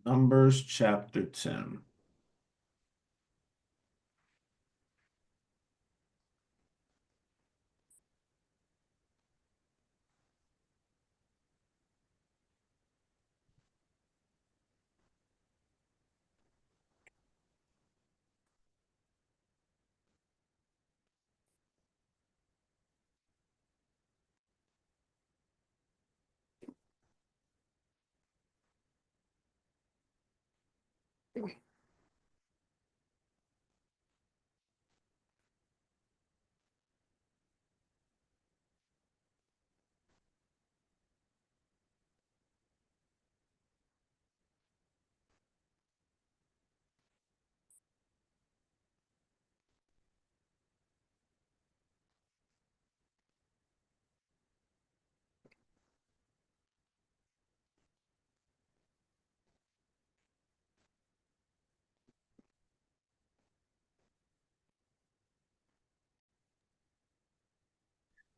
Numbers chapter 10.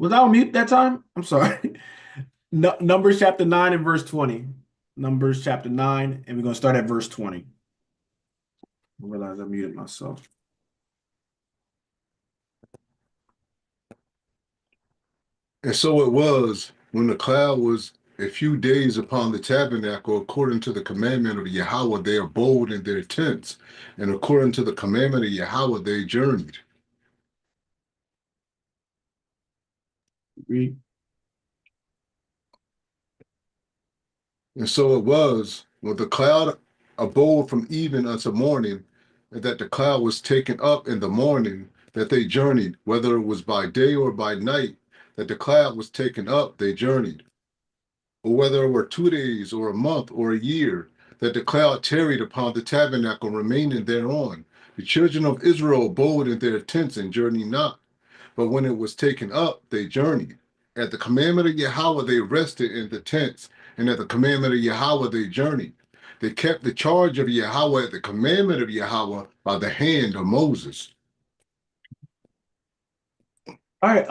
Was I on mute that time? I'm sorry. No, Numbers chapter 9 and verse 20. Numbers chapter 9, and we're going to start at verse 20. I realize I muted myself. And so it was, when the cloud was a few days upon the tabernacle, according to the commandment of Yahweh, they abode in their tents, and according to the commandment of Yahweh, they journeyed. Read. And so it was, when the cloud abode from even unto morning, and that the cloud was taken up in the morning, that they journeyed, whether it was by day or by night, that the cloud was taken up, they journeyed. Or whether it were 2 days or a month or a year, that the cloud tarried upon the tabernacle, remaining thereon. The children of Israel abode in their tents and journeyed not. But when it was taken up, they journeyed. At the commandment of Yahweh, they rested in the tents, and at the commandment of Yahweh, they journeyed. They kept the charge of Yahweh at the commandment of Yahweh by the hand of Moses. All right.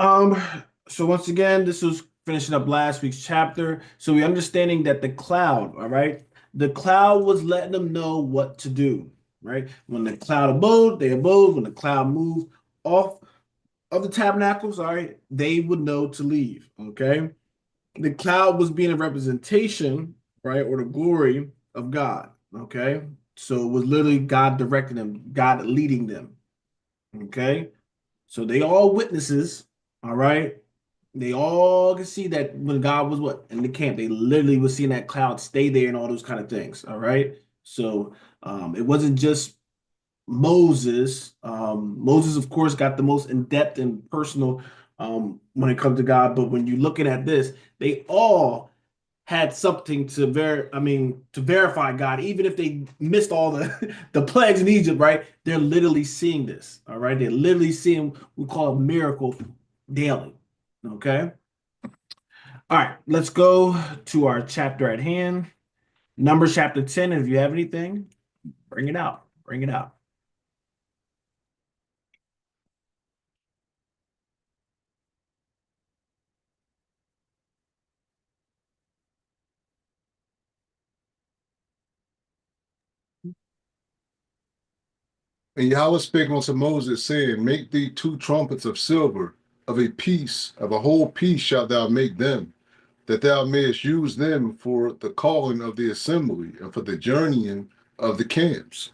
So once again, this was finishing up last week's chapter. So we're understanding that the cloud, all right, the cloud was letting them know what to do, right? When the cloud abode, they abode. When the cloud moved off of the tabernacles, all right, they would know to leave. Okay. The cloud was being a representation, right, or the glory of God. Okay. So it was literally God directing them, God leading them. Okay. So they all witnesses, all right. They all can see that when God was what in the camp, they literally was seeing that cloud stay there and all those kind of things. All right. So it wasn't just Moses. Moses, of course, got the most in-depth and personal when it comes to God. But when you're looking at this, they all had something to verify God, even if they missed all the the plagues in Egypt, right? They're literally seeing this. All right. They're literally seeing we call a miracle daily. Okay. All right, let's go to our chapter at hand. Numbers chapter 10. If you have anything, bring it out. Bring it out. And Yahweh spake unto Moses, saying, Make thee 2 trumpets of silver, of a piece, of a whole piece shalt thou make them, that thou mayest use them for the calling of the assembly and for the journeying of the camps.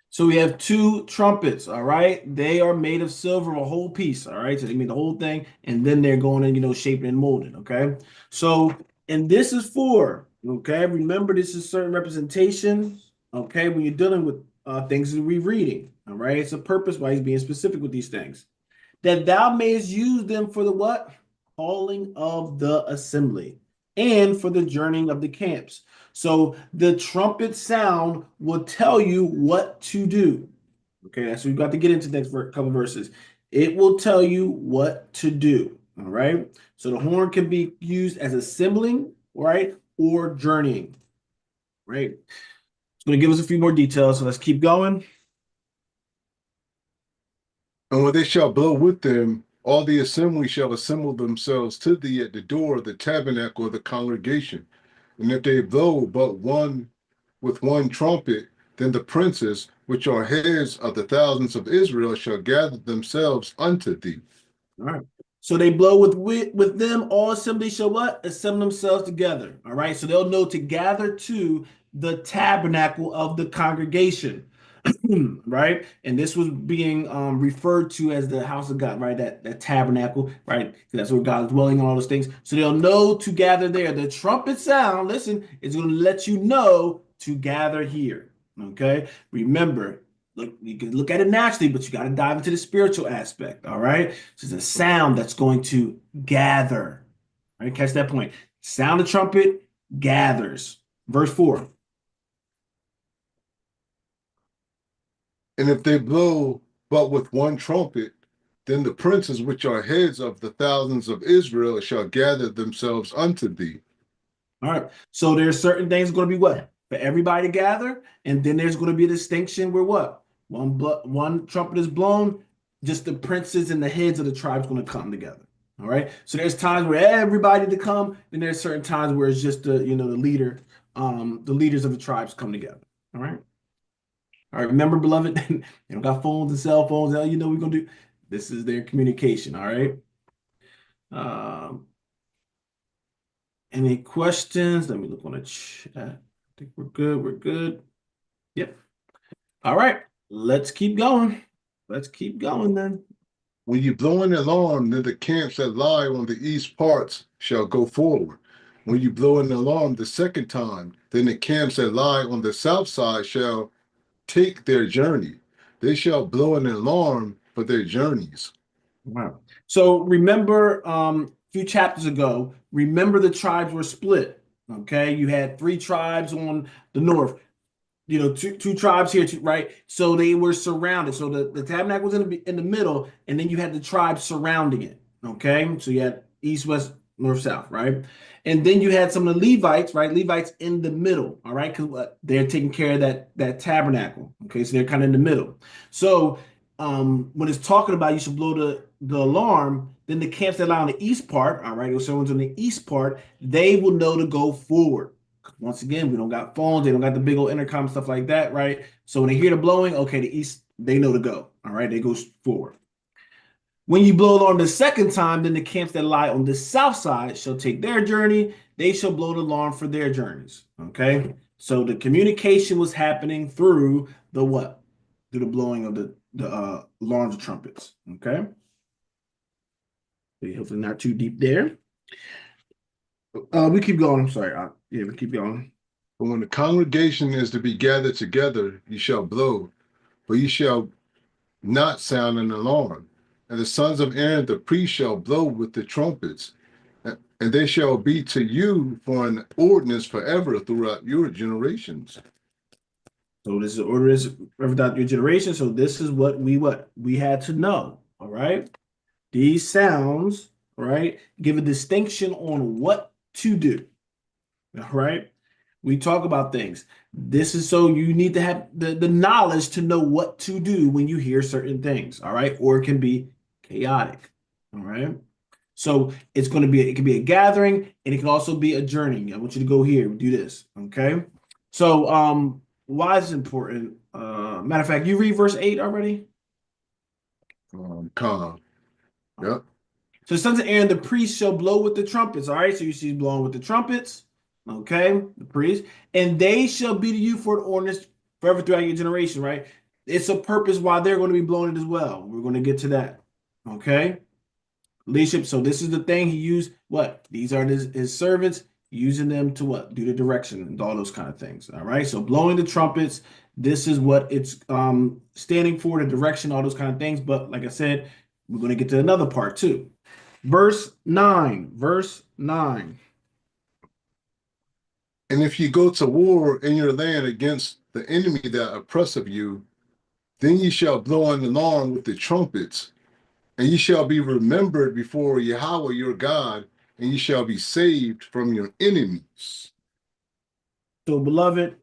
So we have two trumpets, all right? They are made of silver, a whole piece, all right? So they made the whole thing, and then they're going and shaping and molding, okay? So, and this is for, okay? Remember, this is certain representation, okay? When you're dealing with things that we're reading, all right? It's a purpose why he's being specific with these things. That thou mayest use them for the what? Calling of the assembly and for the journeying of the camps. So the trumpet sound will tell you what to do. Okay, that's what we've got to get into the next couple verses. It will tell you what to do. All right. So the horn can be used as assembling, right, or journeying. Right. It's going to give us a few more details. So let's keep going. And when they shall blow with them, all the assembly shall assemble themselves to thee at the door of the tabernacle of the congregation. And if they blow but one with one trumpet, then the princes, which are heads of the thousands of Israel, shall gather themselves unto thee. All right. So they blow with them, all assembly shall what? Assemble themselves together. All right. So they'll know to gather to the tabernacle of the congregation. Right? And this was being referred to as the house of God, right? That tabernacle, right? That's where God's dwelling on all those things. So they'll know to gather there. The trumpet sound, listen, is going to let you know to gather here. Okay. Remember, look, you can look at it naturally, but you got to dive into the spiritual aspect. All right. So it's a sound that's going to gather. All right, catch that point. Sound of trumpet gathers. Verse 4. And if they blow but with one trumpet, then the princes, which are heads of the thousands of Israel, shall gather themselves unto thee. All right. So there's certain things going to be what? For everybody to gather, and then there's going to be a distinction where what? One trumpet is blown, just the princes and the heads of the tribes going to come together. All right. So there's times where everybody to come, and there's certain times where it's just the leaders of the tribes come together. All right. All right. Remember, beloved, they don't got phones and cell phones. Hell, you know we're gonna do. This is their communication. All right. Um, Any questions? Let me look on the chat. I think we're good. We're good. Yep. All right. Let's keep going. Let's keep going then. When you blow an alarm, then the camps that lie on the east parts shall go forward. When you blow an alarm the second time, then the camps that lie on the south side shall take their journey. They shall blow an alarm for their journeys. Wow. So remember, a few chapters ago, remember the tribes were split. Okay. You had three tribes on the north, two tribes here, right? So they were surrounded. So the tabernacle was in the middle, and then you had the tribes surrounding it. Okay, so you had east, west, north, south, right? And then you had some of the Levites, right? Levites in the middle, all right, because they're taking care of that tabernacle. Okay, so they're kind of in the middle. So when it's talking about you should blow the alarm, then the camps that lie on the east part, all right, if someone's on the east part, they will know to go forward. Once again, we don't got phones, they don't got the big old intercom stuff like that, right? So when they hear the blowing, okay, the east, they know to go. All right, they go forward. When you blow alarm the second time, then the camps that lie on the south side shall take their journey. They shall blow the alarm for their journeys. Okay. So the communication was happening through the what? Through the blowing of the alarms of trumpets. Okay. Hopefully not too deep there. We keep going. I'm sorry. Yeah, we keep going. But when the congregation is to be gathered together, you shall blow, but you shall not sound an alarm. And the sons of Aaron the priest shall blow with the trumpets, and they shall be to you for an ordinance forever throughout your generations. So this is order is without your generation. So this is what we had to know. All right. These sounds, all right, give a distinction on what to do. All right. We talk about things. This is so you need to have the knowledge to know what to do when you hear certain things. All right. Or it can be chaotic. All right. So it can be a gathering and it can also be a journey. I want you to go here, do this. Okay. So why is it important? Matter of fact, you read verse 8 already? Calm. Yep. So the sons of Aaron, the priest shall blow with the trumpets. All right. So you see blowing with the trumpets. Okay. The priest. And they shall be to you for an ordinance forever throughout your generation, right? It's a purpose why they're going to be blowing it as well. We're going to get to that. Okay. Leadership. So this is the thing he used. What? These are his servants using them to what? Do the direction and all those kind of things. All right. So blowing the trumpets. This is what it's standing for, the direction, all those kind of things. But like I said, we're going to get to another part too. Verse 9. Verse 9. And if you go to war in your land against the enemy that oppresseth you, then ye shall blow an alarm with the trumpets, and ye shall be remembered before Yahweh your God, and ye shall be saved from your enemies. So, beloved,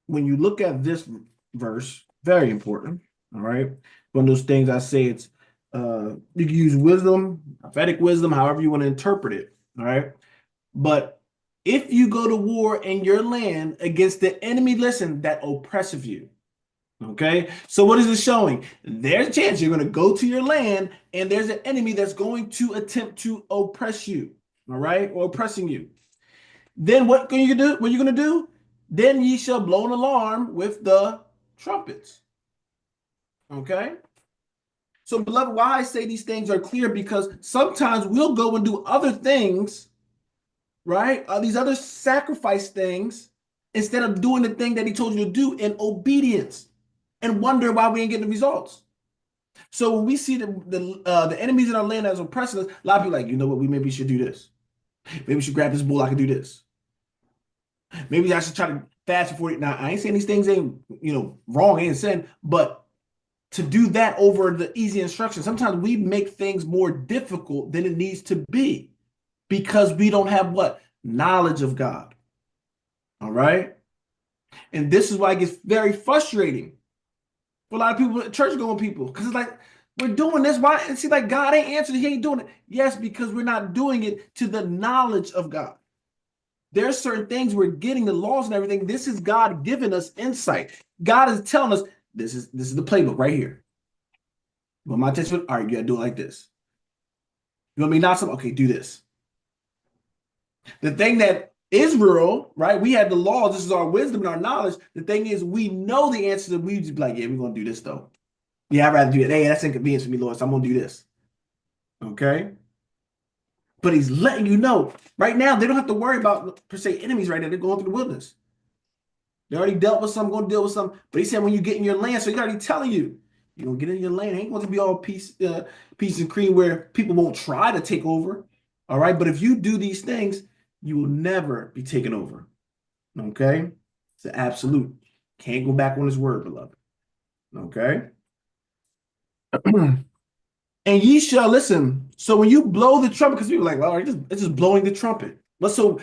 when you look at this verse, very important. All right. One of those things I say it's you can use wisdom, prophetic wisdom, however you want to interpret it. All right. But if you go to war in your land against the enemy, listen, that oppressive you. Okay, so what is it showing? There's a chance you're going to go to your land and there's an enemy that's going to attempt to oppress you, all right, or oppressing you. Then what can you do? What are you going to do? Then ye shall blow an alarm with the trumpets. Okay, so beloved, why I say these things are clear because sometimes we'll go and do other things, right? These other sacrifice things instead of doing the thing that he told you to do in obedience and wonder why we ain't getting the results. So when we see the enemies in our land as oppressing us, a lot of people are like, you know what, we maybe should do this. Maybe we should grab this bull. I can do this. Maybe I should try to fast before it. Now I ain't saying these things ain't wrong, ain't sin, but to do that over the easy instructions, sometimes we make things more difficult than it needs to be because we don't have what knowledge of God. All right, and this is why it gets very frustrating for a lot of people, church going people, because it's like we're doing this. Why? And see, like God ain't answering. He ain't doing it. Yes, because we're not doing it to the knowledge of God. There's certain things we're getting the laws and everything. This is God giving us insight. God is telling us this is the playbook right here. You want my attention? All right, you gotta do it like this. You want me not something? Okay, do this. The thing that Israel, right? We had the laws. This is our wisdom and our knowledge. The thing is, we know the answer. We just be like, yeah, we're gonna do this though. Yeah, I'd rather do it. Hey, that's inconvenience for me, Lord. So I'm gonna do this. Okay. But he's letting you know right now they don't have to worry about per se enemies right now. They're going through the wilderness. They already dealt with some, going to deal with some. But he said when you get in your land, so he's already telling you, you're gonna get in your land. It ain't going to be all peace and cream where people won't try to take over. All right. But if you do these things, you will never be taken over. Okay. It's an absolute. Can't go back on his word, beloved. Okay. And ye shall listen. So when you blow the trumpet, because people are like, well, it's just blowing the trumpet. What's so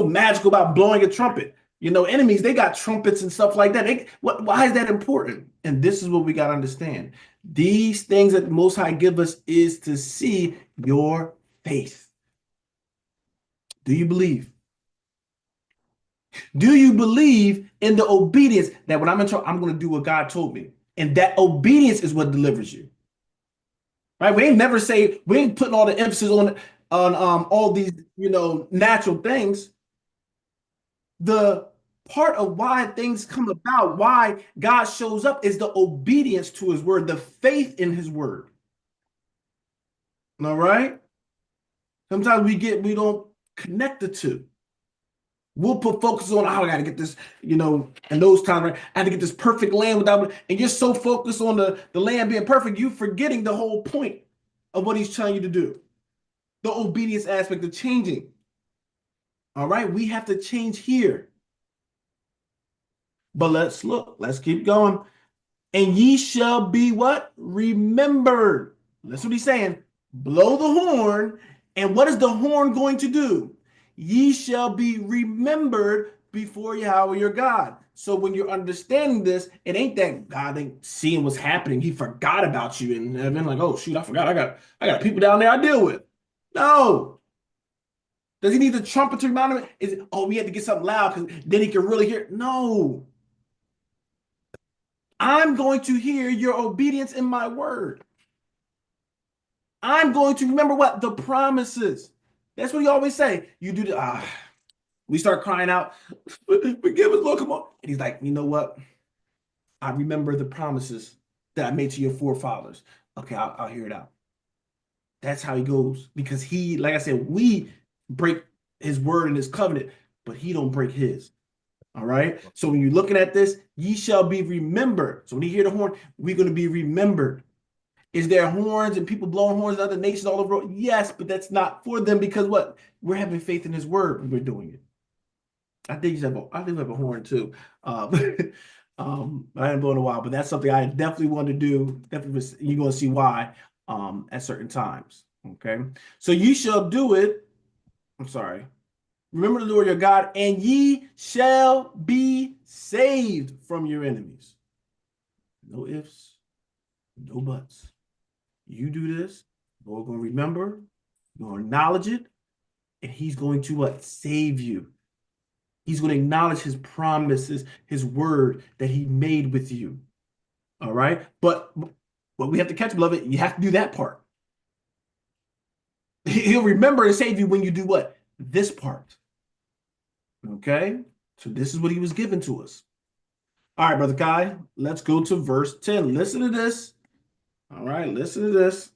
magical about blowing a trumpet? Enemies, they got trumpets and stuff like that. Why is that important? And this is what we got to understand. These things that the Most High give us is to see your faith. Do you believe? Do you believe in the obedience that when I'm in trouble, I'm going to do what God told me? And that obedience is what delivers you. Right? We ain't putting all the emphasis on all these, natural things. The part of why things come about, why God shows up is the obedience to his word, the faith in his word. All right? Sometimes we don't connect the two. We'll put focus on, I gotta get this, and those times, right? I had to get this perfect land and you're so focused on the land being perfect, you forgetting the whole point of what he's telling you to do. The obedience aspect of changing. All right, we have to change here. But let's look, let's keep going. And ye shall be what? Remembered. That's what he's saying. Blow the horn. And what is the horn going to do? Ye shall be remembered before Yahweh your God. So when you're understanding this, it ain't that God ain't seeing what's happening. He forgot about you and been like, oh shoot, I forgot. I got people down there I deal with. No. Does he need the trumpet to remind him? Is it, oh, we had to get something loud because then he can really hear? No. I'm going to hear your obedience in my word. I'm going to remember what? The promises. That's what he always say. You do the we start crying out, forgive us, Lord, come on. And he's like, you know what? I remember the promises that I made to your forefathers. Okay, I'll hear it out. That's how he goes. Because he, like I said, we break his word and his covenant, but he don't break his. All right. So when you're looking at this, ye shall be remembered. So when you hear the horn, we're going to be remembered. Is there horns and people blowing horns in other nations all over? Yes, but that's not for them because what? We're having faith in his word when we're doing it. I think we have a horn too. I haven't blown in a while, but that's something I definitely want to do. Definitely, you're going to see why at certain times. Okay. So you shall do it. I'm sorry. Remember the Lord your God, and ye shall be saved from your enemies. No ifs, no buts. You do this, Lord gonna remember, you're gonna acknowledge it, and he's going to what? Save you. He's going to acknowledge his promises, his word that he made with you. All right. But what we have to catch, beloved, you have to do that part. He'll remember to save you when you do what? This part. Okay. So this is what he was given to us. All right, Brother Kai, let's go to verse 10. Listen to this. All right, listen to this.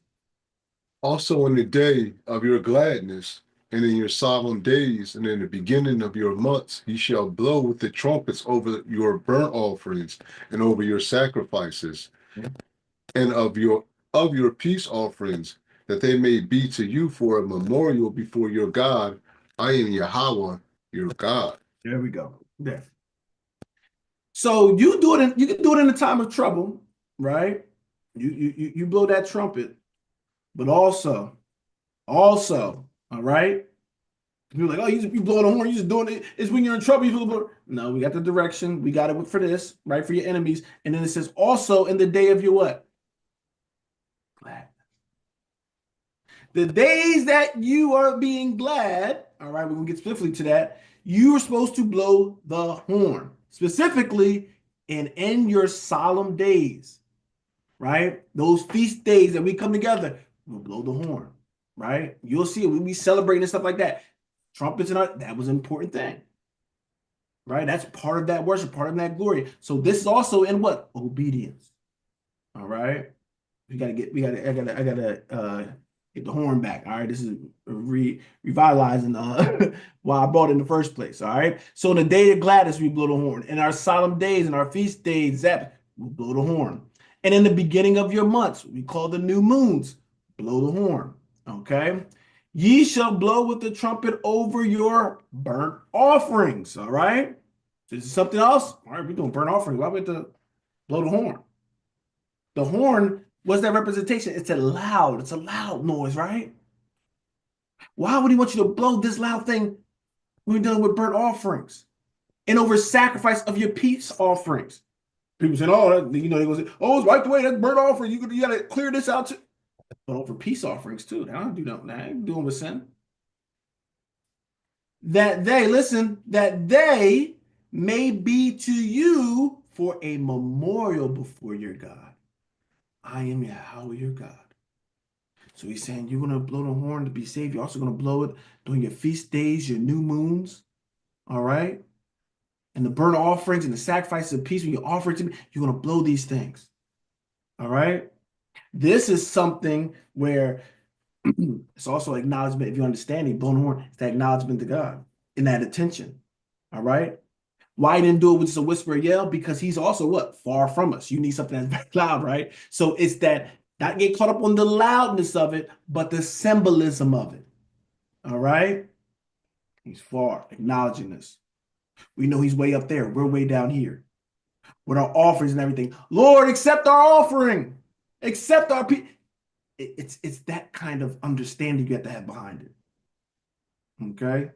Also in the day of your gladness, and in your solemn days, and in the beginning of your months, ye shall blow with the trumpets over your burnt offerings, and over your sacrifices, and of your peace offerings, that they may be to you for a memorial before your God. I am Yahweh, your God. There we go. There. So you do it you can do it in a time of trouble, right? You blow that trumpet, but also, all right. People are like, oh, you blowing a horn, you just doing it. It's when you're in trouble. No, we got the direction. We got it for this, right? For your enemies. And then it says also in the day of your what? Glad. The days that you are being glad, all right, we're gonna get specifically to that. You are supposed to blow the horn, specifically in your solemn days, right? Those feast days that we come together, we'll blow the horn, right? You'll see it. We'll be celebrating and stuff like that. Trumpets and all, that was an important thing, right? That's part of that worship, part of that glory. So this is also in what? Obedience. All right. I gotta get the horn back. All right. This is revitalizing why I brought it in the first place. All right. So in the day of gladness, we blow the horn. In our solemn days and our feast days, we blow the horn. And in the beginning of your months, we call the new moons, blow the horn. Okay. Ye shall blow with the trumpet over your burnt offerings. All right. This is something else. All right, we're doing burnt offerings. Why would we blow the horn? The horn, what's that representation? It's a loud noise, right? Why would he want you to blow this loud thing when we're dealing with burnt offerings and over sacrifice of your peace offerings? People saying, oh, they go say, oh, it's right the way, that's burnt offering. You got to clear this out too. But over peace offerings too. I don't do that. I ain't doing with sin. That they may be to you for a memorial before your God. I am Yahweh, your God. So he's saying you're going to blow the horn to be saved. You're also going to blow it during your feast days, your new moons. All right. And the burnt offerings and the sacrifices of peace, when you offer it to me, you're going to blow these things. All right. This is something where it's also acknowledgement. If you understand it, blowing the horn, it's that acknowledgement to God and that attention. All right. Why he didn't do it with just a whisper or yell? Because he's also what? Far from us. You need something that's very loud, right? So it's that not get caught up on the loudness of it, but the symbolism of it. All right? He's far, acknowledging this. We know he's way up there. We're way down here with our offerings and everything. Lord, accept our offering. Accept our it's that kind of understanding you have to have behind it. Okay?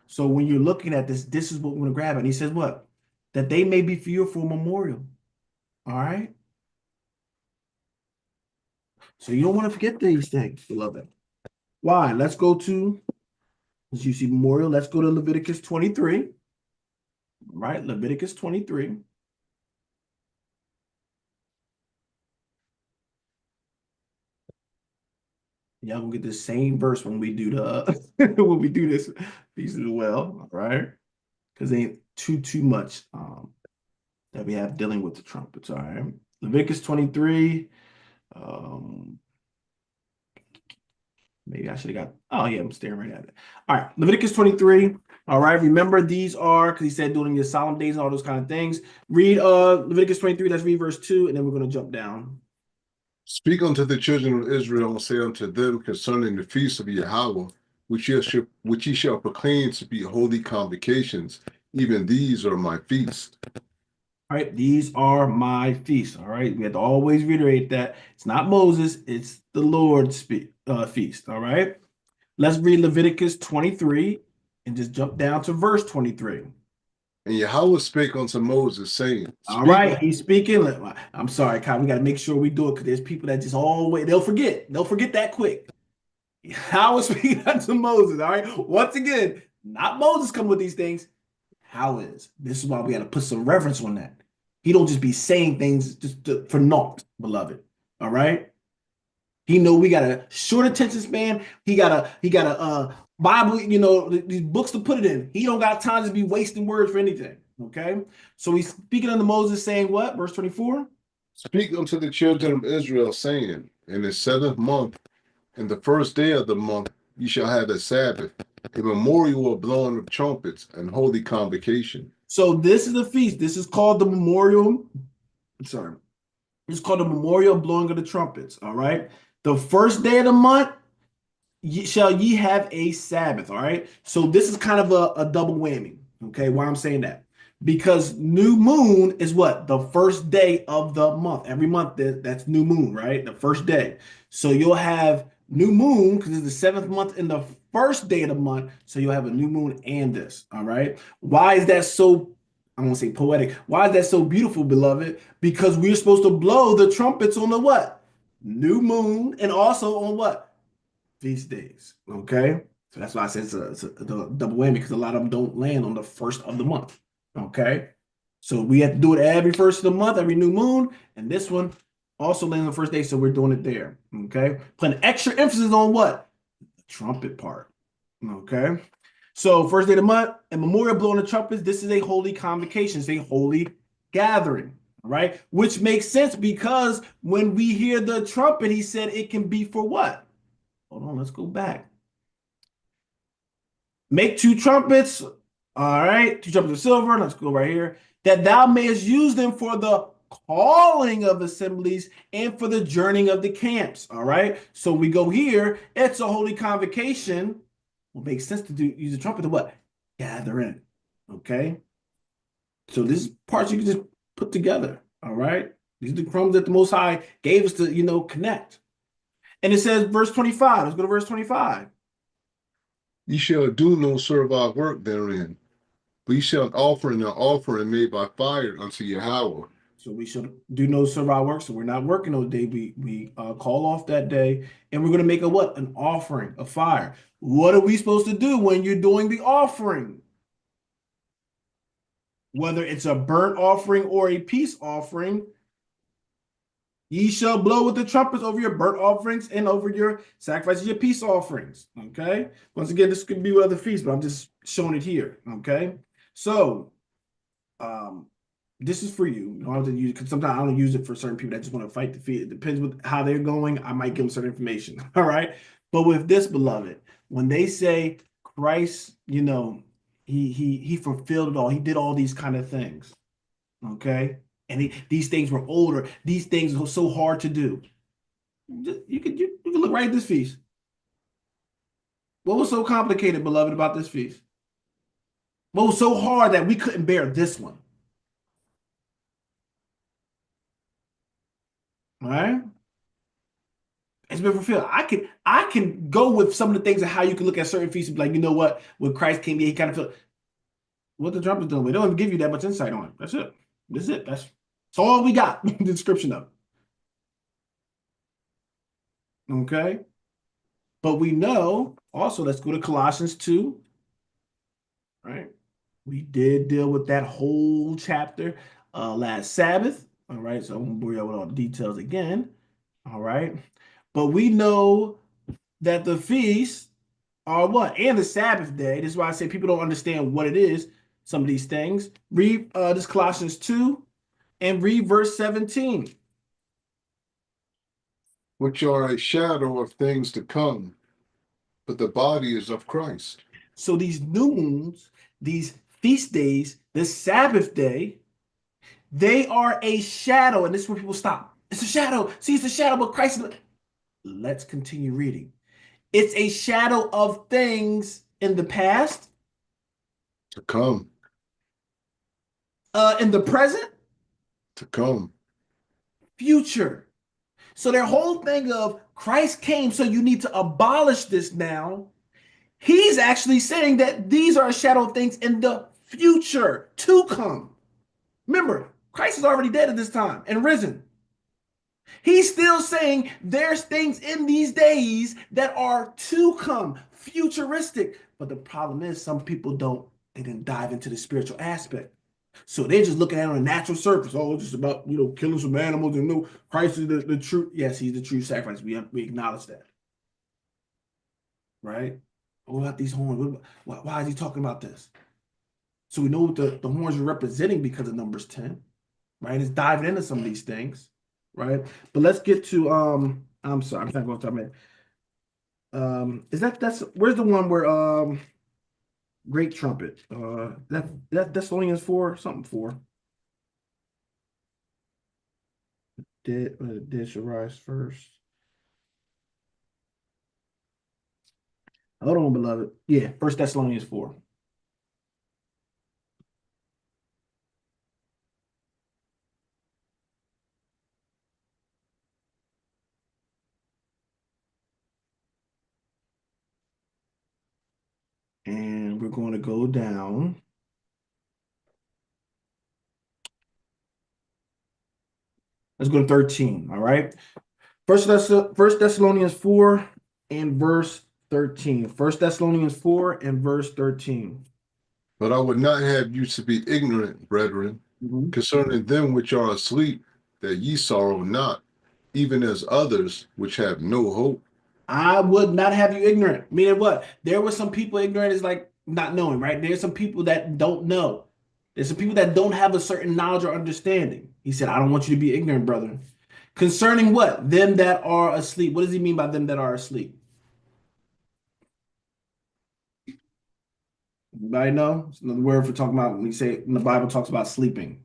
So when you're looking at this, this is what we're going to grab. And he says what? That they may be for you for a memorial. All right? So you don't want to forget these things, beloved. Why? Let's go to, as you see, memorial. Let's go to Leviticus 23. All right? Leviticus 23. Y'all gonna get the same verse when we do the when we do this piece as well, all right? Because ain't too much that we have dealing with the trumpets, all right? Leviticus 23. Maybe I should have got, oh yeah, I'm staring right at it. All right, Leviticus 23. All right, remember these are, because he said during your solemn days and all those kind of things. Read Leviticus 23, let's read verse 2, and then we're going to jump down. Speak unto the children of Israel and say unto them concerning the feast of Yahweh, which ye shall proclaim to be holy convocations. Even these are my feasts. All right, these are my feasts. All right, we have to always reiterate that it's not Moses, it's the Lord's feast. All right, let's read Leviticus 23 and just jump down to verse 23. And Yahweh spake unto Moses, saying, All Speak right, he's speaking. I'm sorry, Kyle. We got to make sure we do it because there's people that just always they'll forget. They'll forget that quick. How is speaking unto Moses? All right. Once again, not Moses come with these things. How is? This is why we got to put some reverence on that. He don't just be saying things for naught, beloved. All right. He know we got a short attention span. He got a Bible, these books to put it in. He don't got time to be wasting words for anything. Okay. So he's speaking unto Moses saying what? Verse 24. Speak unto the children of Israel, saying, in the 7th month, in the first day of the month, ye shall have a Sabbath, a memorial of blowing of trumpets, and holy convocation. So this is the feast. This is called the memorial. Sorry. It's called the memorial blowing of the trumpets. All right. The first day of the month shall ye have a Sabbath. All right. So this is kind of a double whammy. Okay. Why I'm saying that? Because new moon is what? The first day of the month. Every month that's new moon, right? The first day. So you'll have new moon because it's the 7th month in the first day of the month. So you'll have a new moon and this. All right. Why is that so? I won't say poetic. Why is that so beautiful, beloved? Because we're supposed to blow the trumpets on the what? New moon and also on what? Feast days. Okay. So that's why I said it's a double whammy because a lot of them don't land on the first of the month. Okay. So we have to do it every first of the month, every new moon. And this one also lands on the first day. So we're doing it there. Okay. Putting extra emphasis on what? The trumpet part. Okay. So first day of the month and memorial blowing the trumpets. This is a holy convocation. It's a holy gathering. All right. Which makes sense because when we hear the trumpet, he said it can be for what? Hold on, let's go back. Make two trumpets. All right, two trumpets of silver. Let's go right here. That thou mayest use them for the calling of assemblies and for the journeying of the camps. All right. So we go here. It's a holy convocation. Well, makes sense to use the trumpet to what? Gather in. Okay. So this is parts you can just put together. All right. These are the crumbs that the Most High gave us to, connect. And it says, verse 25. Let's go to verse 25. Ye shall do no servile work therein, but ye shall offer an offering made by fire unto Yahweh. So we should do no servile work. So we're not working those days. We call off that day, and we're going to make a what? An offering, a fire. What are we supposed to do when you're doing the offering? Whether it's a burnt offering or a peace offering, ye shall blow with the trumpets over your burnt offerings and over your sacrifices, your peace offerings. Okay. Once again, this could be with other feasts, but I'm just showing it here. Okay. So, this is for you. You don't have to use it because sometimes I don't use it for certain people that just want to fight the feast. It depends with how they're going. I might give them certain information. All right. But with this, beloved, when they say Christ, he fulfilled it all. He did all these kind of things. Okay. And these things were older. These things were so hard to do. You can look right at this feast. What was so complicated, beloved, about this feast? What was so hard that we couldn't bear this one? All right. It's been fulfilled. I can go with some of the things of how you can look at certain feasts and be like, you know what? When Christ came here, he kind of felt what the trumpet's doing. We don't even give you that much insight on it. That's it. That's it. That's all we got. The description of it. Okay. But we know also, let's go to Colossians 2. Right. We did deal with that whole chapter last Sabbath. All right. So I won't bore you with all the details again. All right. But we know that the feasts are what? And the Sabbath day. This is why I say people don't understand what it is, some of these things. Read this Colossians 2 and read verse 17. Which are a shadow of things to come, but the body is of Christ. So these new moons, these feast days, the Sabbath day, they are a shadow. And this is where people stop. It's a shadow. See, it's a shadow, but Christ. Let's continue reading. It's a shadow of things in the past, To come, in the present, to come. future. So their whole thing of Christ came, so you need to abolish this now. He's actually saying that these are a shadow of things in the future to come. Remember, Christ is already dead at this time and risen. He's still saying there's things in these days that are to come, futuristic. But the problem is some people they didn't dive into the spiritual aspect. So they're just looking at it on a natural surface. Oh, it's just about, killing some animals and no, Christ is the true. Yes, he's the true sacrifice. We acknowledge that, right? What about these horns? Why is he talking about this? So we know what the horns are representing because of Numbers 10, right? It's diving into some of these things, right? But let's get to I'm sorry, I'm trying to go off the top of my head. Is that's where's the one where great trumpet? That Thessalonians 4, something 4. Dead shall rise first. Hold on, beloved. Yeah, First Thessalonians 4. And we're going to go down. Let's go to 13. All right. First Thessalonians 4 and verse 13. First Thessalonians 4 and verse 13. But I would not have you to be ignorant, brethren, Mhm. concerning them which are asleep, that ye sorrow not, even as others which have no hope. I would not have you ignorant. Meaning what? There were some people ignorant is like not knowing, right? There's some people that don't know. There's some people that don't have a certain knowledge or understanding. He said, I don't want you to be ignorant, brother. Concerning what? Them that are asleep. What does he mean by them that are asleep? Anybody know? It's another word for talking about when the Bible talks about sleeping.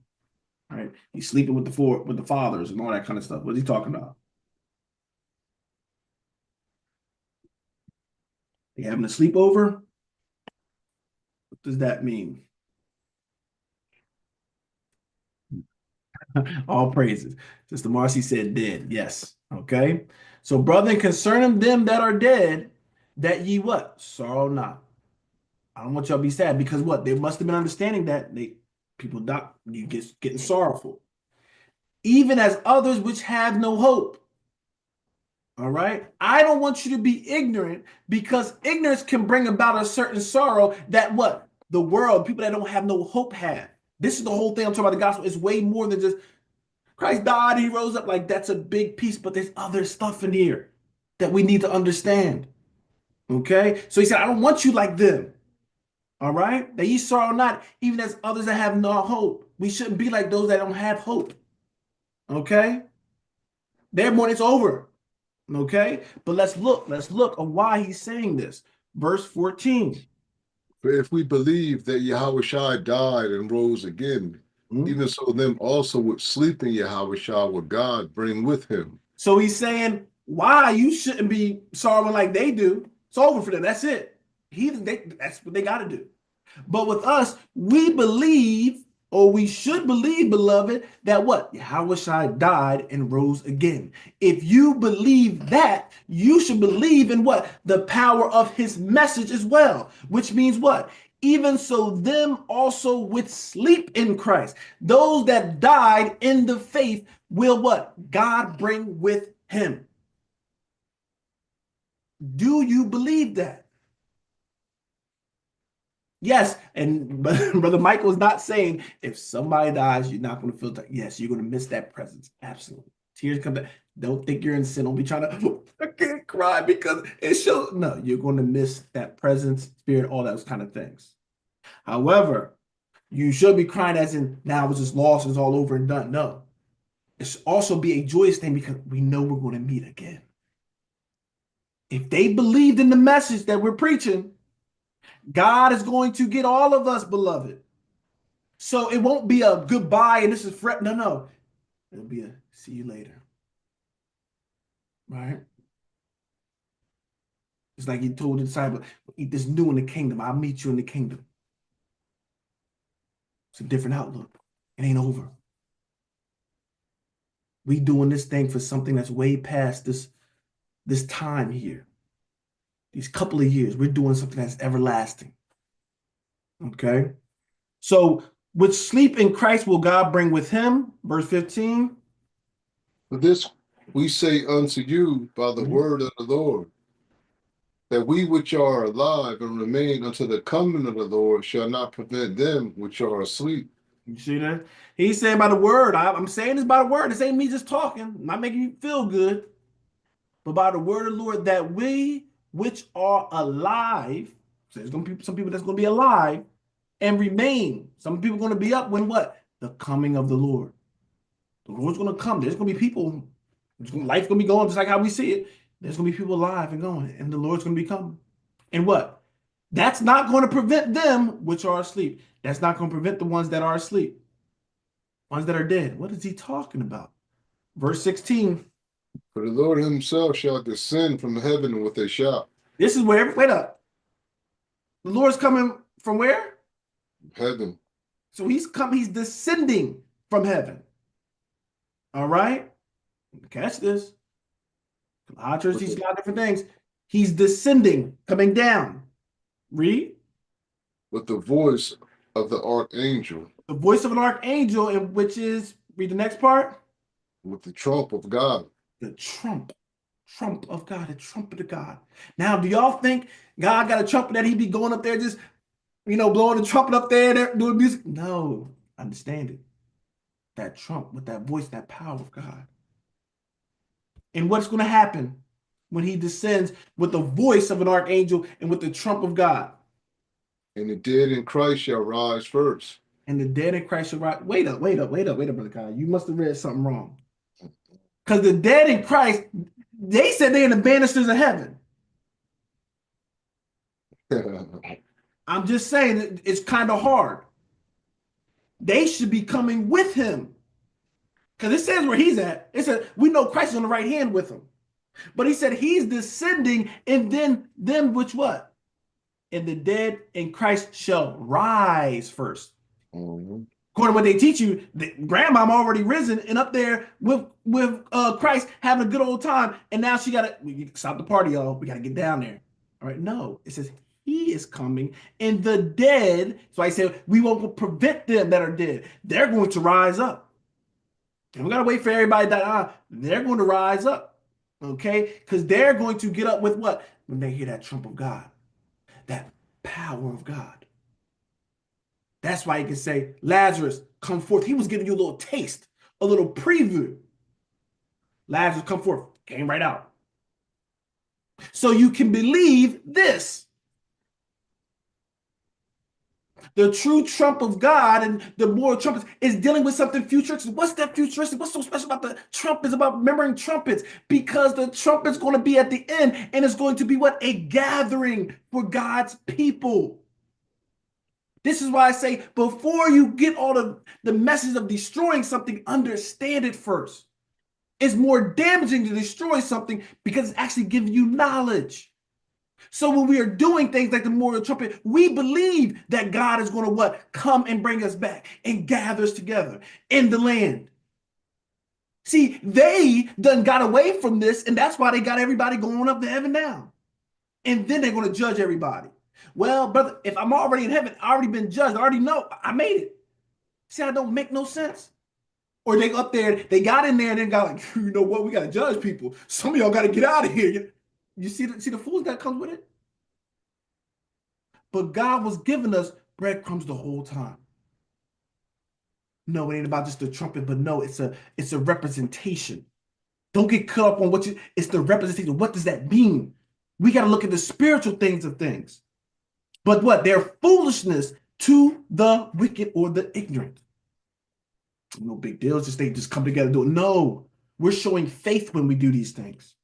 Right? He's sleeping with the fathers and all that kind of stuff. What is he talking about? They having a sleepover? What does that mean? All praises. Sister Marcy said dead. Yes. Okay. So, brethren, concerning them that are dead, that ye what? Sorrow not. I don't want y'all to be sad because what? They must have been understanding that people die, you getting sorrowful. Even as others which have no hope. All right. I don't want you to be ignorant because ignorance can bring about a certain sorrow that what? The world, people that don't have no hope have. This is the whole thing I'm talking about the gospel. It's way more than just Christ died, he rose up. Like that's a big piece, but there's other stuff in here that we need to understand. Okay. So he said, I don't want you like them. All right. That ye sorrow not, even as others that have no hope. We shouldn't be like those that don't have hope. Okay. Their morning's over. Okay. But let's look at why he's saying this. Verse 14. For if we believe that Yahushua died and rose again, Hmm? even so them also which sleep in Yahushua will God bring with him. So he's saying, why you shouldn't be sorrowing like they do. It's over for them. That's it. That's what they got to do. But with us, we believe, or we should believe, beloved, that what? Yahushua died and rose again. If you believe that, you should believe in what? The power of his message as well, which means what? Even so, them also which sleep in Christ, those that died in the faith, will what? God bring with him. Do you believe that? Yes, and Brother Michael is not saying if somebody dies, you're not going to feel that. Yes, you're going to miss that presence. Absolutely. Tears come back. Don't think you're in sin. Don't be trying to, I can't cry because it shows. No, you're going to miss that presence, spirit, all those kind of things. However, you should be crying as in now it's just lost, it's all over and done. No, it should also be a joyous thing because we know we're going to meet again. If they believed in the message that we're preaching, God is going to get all of us, beloved. So it won't be a goodbye and this is fret. No, no. It'll be a see you later. Right? It's like he told the disciple, eat this new in the kingdom. I'll meet you in the kingdom. It's a different outlook. It ain't over. We doing this thing for something that's way past this time here. These couple of years, we're doing something that's everlasting. Okay. So which sleep in Christ will God bring with him? Verse 15. For this We say unto you by the Mhm. word of the Lord, that we which are alive and remain unto the coming of the Lord shall not prevent them which are asleep. You see that? He's saying by the word. I'm saying this by the word. This ain't me just talking. I'm not making you feel good, but by the word of the Lord, that we which are alive, so there's gonna be some people that's gonna be alive and remain. Some people are gonna be up when what? The coming of the Lord. The Lord's gonna come. There's gonna be people. Life's gonna be going just like how we see it. There's gonna be people alive and going, and the Lord's gonna be coming. And what? That's not going to prevent them which are asleep. That's not going to prevent the ones that are asleep, ones that are dead. What is he talking about? Verse 16. For the Lord himself shall descend from heaven with a shout. This is where, wait up. The Lord's coming from where? Heaven. So he's descending from heaven. All right? Catch this. A lot of churches With teach the, a lot of different things. He's descending, coming down. Read. with the voice of the archangel, The voice of an archangel, in which is, read the next part. with the trump of God. The trump of God, the trumpet of God. Now, do y'all think God got a trumpet that he be going up there just, blowing the trumpet up there doing music? No, understand it. That trump with that voice, that power of God. And what's going to happen when he descends with the voice of an archangel and with the trump of God? And the dead in Christ shall rise first. And the dead in Christ shall rise. Wait up, Brother Kyle. You must have read something wrong. Because the dead in Christ, they said they're in the banisters of heaven. I'm just saying it's kind of hard. They should be coming with him. Because it says where he's at. It said, we know Christ is on the right hand with him. But he said he's descending, and then them which what? And the dead in Christ shall rise first. Mhm. According to what they teach you, the grandmama already risen and up there with Christ having a good old time, and now she gotta stop the party, y'all. We gotta get down there. All right, no, it says he is coming, and the dead. So I said we won't prevent them that are dead. They're going to rise up, and we gotta wait for everybody to die. They're going to rise up, okay? Because they're going to get up with what when they hear that trump of God, that power of God. That's why he can say, Lazarus, come forth. He was giving you a little taste, a little preview. Lazarus, come forth. Came right out. So you can believe this. The true trump of God and the moral trumpets is dealing with something futuristic. What's that futuristic? What's so special about the trumpets, about remembering trumpets? Because the trumpet's going to be at the end, and it's going to be what? A gathering for God's people. This is why I say before you get all the message of destroying something, understand it first. It's more damaging to destroy something because it's actually giving you knowledge. So when we are doing things like the memorial trumpet, we believe that God is going to what? Come and bring us back and gather us together in the land. See, they done got away from this, and that's why they got everybody going up to heaven now. And then they're going to judge everybody. Well, brother, if I'm already in heaven, I already been judged. I already know I made it. See, I don't make no sense. Or they up there, they got in there and then got like, you know what, we got to judge people. Some of y'all got to get out of here. You see the fools that comes with it? But God was giving us breadcrumbs the whole time. No, it ain't about just the trumpet, but no, it's a representation. Don't get caught up on it's the representation. What does that mean? We got to look at the spiritual things of things. But what? They're foolishness to the wicked or the ignorant. No big deal. It's just they just come together and do it. No, we're showing faith when we do these things.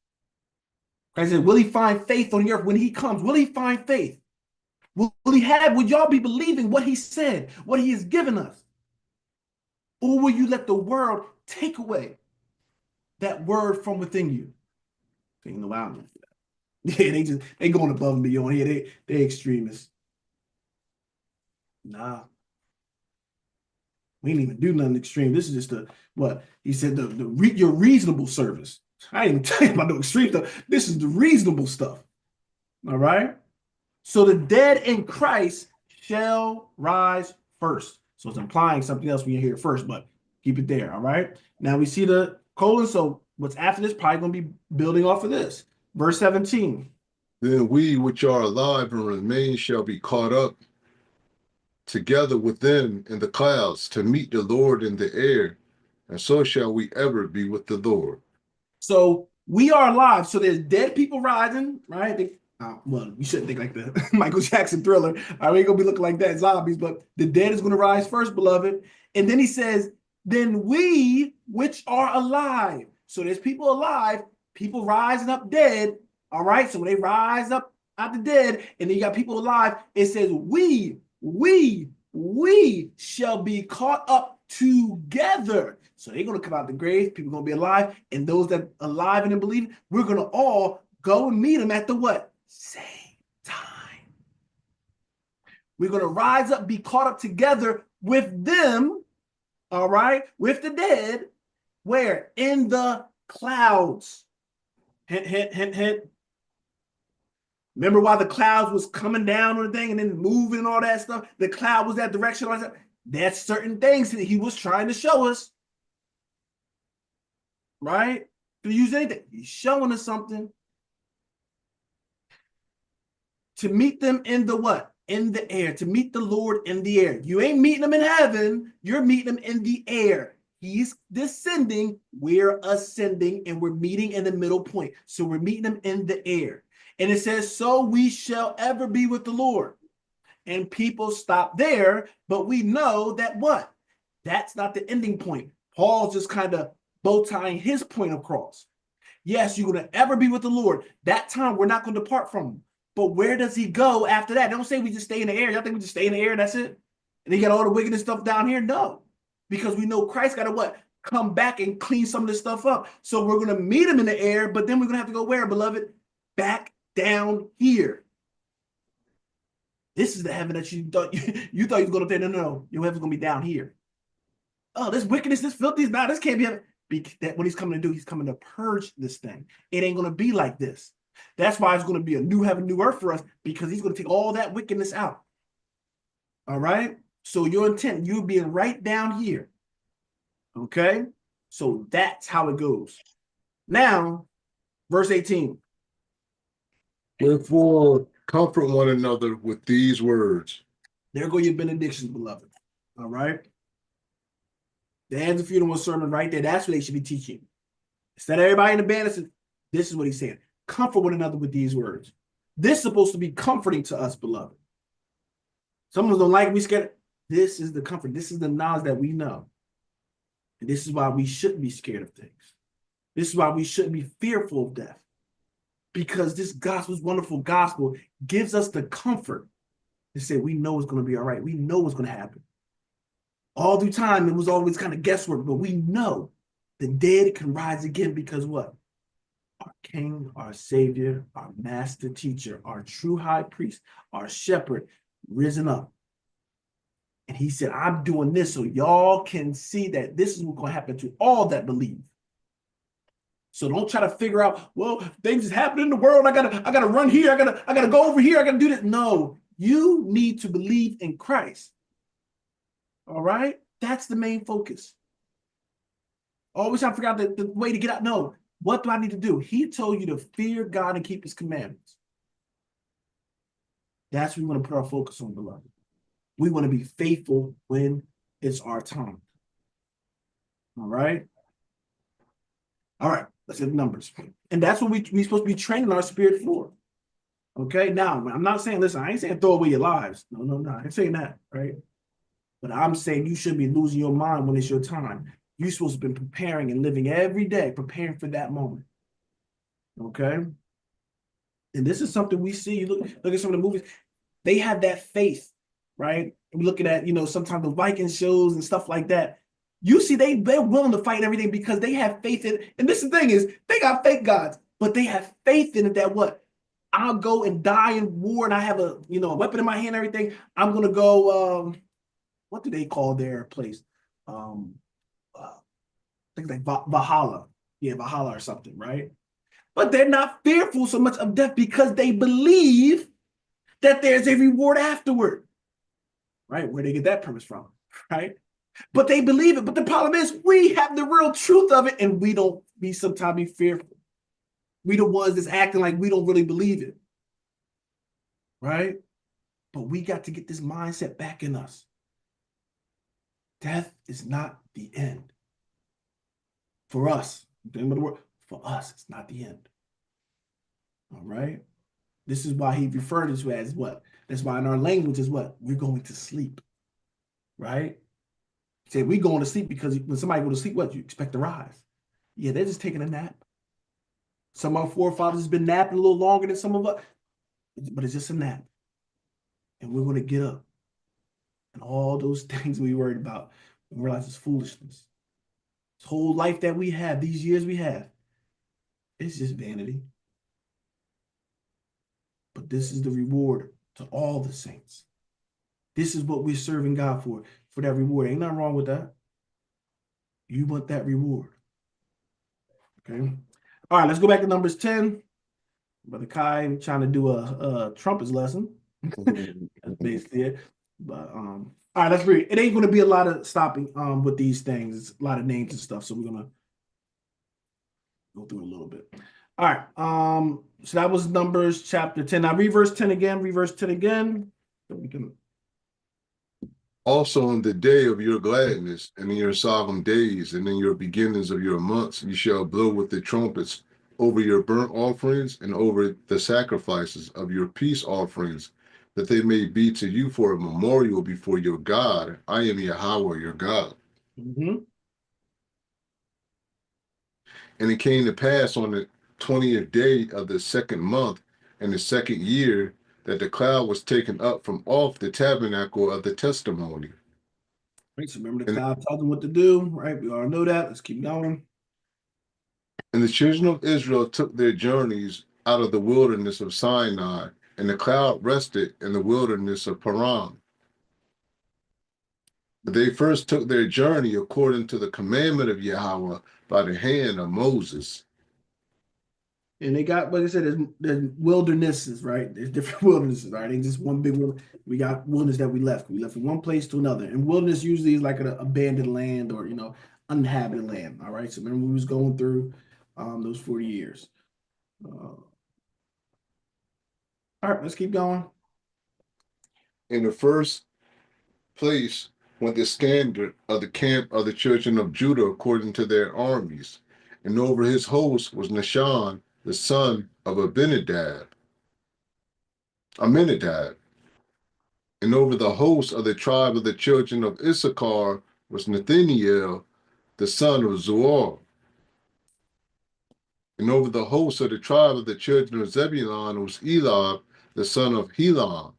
Christ said, will he find faith on the earth when he comes? Will he find faith? Will y'all be believing what he said, what he has given us? Or will you let the world take away that word from within you? Ain't no outlet for that. Yeah, they going above and beyond here. They extremists. Nah, we ain't even do nothing extreme. This is just what he said, your reasonable service. I ain't even tell you about no extreme stuff. This is the reasonable stuff. All right. So the dead in Christ shall rise first. So it's implying something else when you hear first, but keep it there. All right. Now we see the colon. So What's after this probably going to be building off of this. Verse 17. Then we which are alive and remain shall be caught up together with them in the clouds to meet the Lord in the air, and so shall we ever be with the Lord. So we are alive. So there's dead people rising, right? Well, you shouldn't think like the Michael Jackson Thriller. I ain't gonna be looking like that, zombies, but the dead is gonna rise first, beloved. And then he says, then we which are alive. So there's people alive, people rising up dead. All right. So when they rise up out the dead, and then you got people alive, it says, we shall be caught up together. So they're going to come out the grave, people are going to be alive, and those that are alive and believe, we're going to all go and meet them at the what? Same time. We're going to rise up, be caught up together with them, all right, with the dead, where? In the clouds. Hint, hint, hint, hint. Remember why the clouds was coming down on the thing and then moving and all that stuff? The cloud was that direction. All that stuff. That's certain things that he was trying to show us. Right? To use anything. He's showing us something. To meet them in the what? In the air. To meet the Lord in the air. You ain't meeting them in heaven. You're meeting them in the air. He's descending. We're ascending. And we're meeting in the middle point. So we're meeting them in the air. And it says, so we shall ever be with the Lord. And people stop there, but we know that what? That's not the ending point. Paul's just kind of bow tying his point across. Yes, you're going to ever be with the Lord. That time, we're not going to depart from him. But where does he go after that? Don't say we just stay in the air. Y'all think we just stay in the air and that's it? And he got all the wickedness stuff down here? No. Because we know Christ got to what? Come back and clean some of this stuff up. So we're going to meet him in the air, but then we're going to have to go where, beloved? Back down here. This is the heaven that you thought you thought you was going to say, no, your heaven's going to be down here. Oh, this wickedness, this filthy, now this can't be heaven. That what he's coming to do, he's coming to purge this thing. It ain't going to be like this. That's why it's going to be a new heaven, new earth for us, because he's going to take all that wickedness out. All right? So your intent, you're being right down here. Okay? So that's how it goes. Now, verse 18. Wherefore, comfort one another with these words. There go your benedictions, beloved. All right? The hands of funeral sermon right there. That's what they should be teaching. Instead of everybody in the band, this is what he's saying. Comfort one another with these words. This is supposed to be comforting to us, beloved. Some of us don't like it, we scared. This is the comfort. This is the knowledge that we know. And this is why we shouldn't be scared of things. This is why we shouldn't be fearful of death. Because this gospel's wonderful gospel gives us the comfort to say we know it's going to be all right. We know what's going to happen. All through time, it was always kind of guesswork, but we know the dead can rise again because what? Our King, our Savior, our Master Teacher, our true high priest, our shepherd, risen up. And he said, I'm doing this so y'all can see that this is what's going to happen to all that believe. So don't try to figure out, well, things is happening in the world. I gotta run here. I gotta go over here. I gotta do this. No, you need to believe in Christ. All right? That's the main focus. Always trying to figure out the way to get out. No, what do I need to do? He told you to fear God and keep his commandments. That's what we want to put our focus on, beloved. We want to be faithful when it's our time. All right? All right, let's hit the numbers. And that's what we're supposed to be training our spirit for. Okay, now, I'm not saying, listen, I ain't saying throw away your lives. No, I ain't saying that, right? But I'm saying you shouldn't be losing your mind when it's your time. You're supposed to be preparing and living every day, preparing for that moment. Okay? And this is something we see. You look at some of the movies, they have that faith, right? We're looking at, sometimes the Viking shows and stuff like that. You see, they're willing to fight and everything because they have faith in it. And this is the thing is, they got fake gods, but they have faith in it that what? I'll go and die in war and I have a weapon in my hand and everything. I'm going to go, what do they call their place? I think like Valhalla. Yeah, Valhalla or something, right? But they're not fearful so much of death because they believe that there's a reward afterward, right? Where they get that premise from, right? But they believe it. But the problem is we have the real truth of it and we don't be sometimes be fearful. We the ones that's acting like we don't really believe it, right? But we got to get this mindset back in us. Death is not the end. For us, for us, it's not the end. All right. This is why he referred to as what? That's why in our language is what? We're going to sleep. Right? Say we going to sleep because when somebody go to sleep, what you expect to rise? Yeah, they're just taking a nap. Some of our forefathers has been napping a little longer than some of us, but it's just a nap. And we're going to get up. And all those things we worried about and realize it's foolishness. This whole life that we have, these years we have, it's just vanity. But this is the reward to all the saints. This is what we're serving God for that reward. Ain't nothing wrong with that. You want that reward. Okay. All right, let's go back to Numbers 10. Brother Kai trying to do a trumpets lesson. That's basically it. But all right, let's read. It ain't gonna be a lot of stopping with these things. It's a lot of names and stuff. So we're gonna go through it a little bit. All right. So that was Numbers chapter 10. Now read verse 10 again, read verse 10 again. So we can Also on the day of your gladness, and in your solemn days, and in your beginnings of your months, you shall blow with the trumpets over your burnt offerings and over the sacrifices of your peace offerings, that they may be to you for a memorial before your God. I am Yahweh, your God. Mhm. And it came to pass on the 20th day of the second month in the second year that the cloud was taken up from off the tabernacle of the testimony. Right. So remember the And, cloud told them what to do, right? We all know that. Let's keep going. and the children of Israel took their journeys out of the wilderness of Sinai, and the cloud rested in the wilderness of Paran. They first took their journey according to the commandment of Yahweh by the hand of Moses. And they got, like I said, there's wildernesses, right? There's different wildernesses, right? Ain't just one big wilderness. We got wilderness that we left. We left from one place to another. And wilderness usually is like an abandoned land or, uninhabited land. All right. So remember we was going through those 40 years. All right, let's keep going. In the first place went the standard of the camp of the children of Judah according to their armies. And over his host was Nahshon, the son of Aminadab. And over the host of the tribe of the children of Issachar was Nathaniel, the son of Zuar. And over the host of the tribe of the children of Zebulun was Elab, the son of Helon.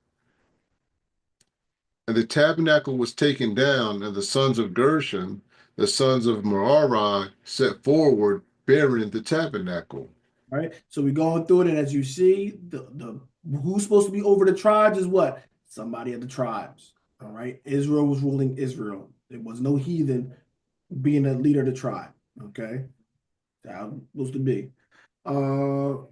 And the tabernacle was taken down, and the sons of Gershon, the sons of Merari, set forward, bearing the tabernacle. All right. So we're going through it. And as you see, the who's supposed to be over the tribes is what? Somebody of the tribes. All right. Israel was ruling Israel. There was no heathen being a leader of the tribe. Okay. That was supposed to be. All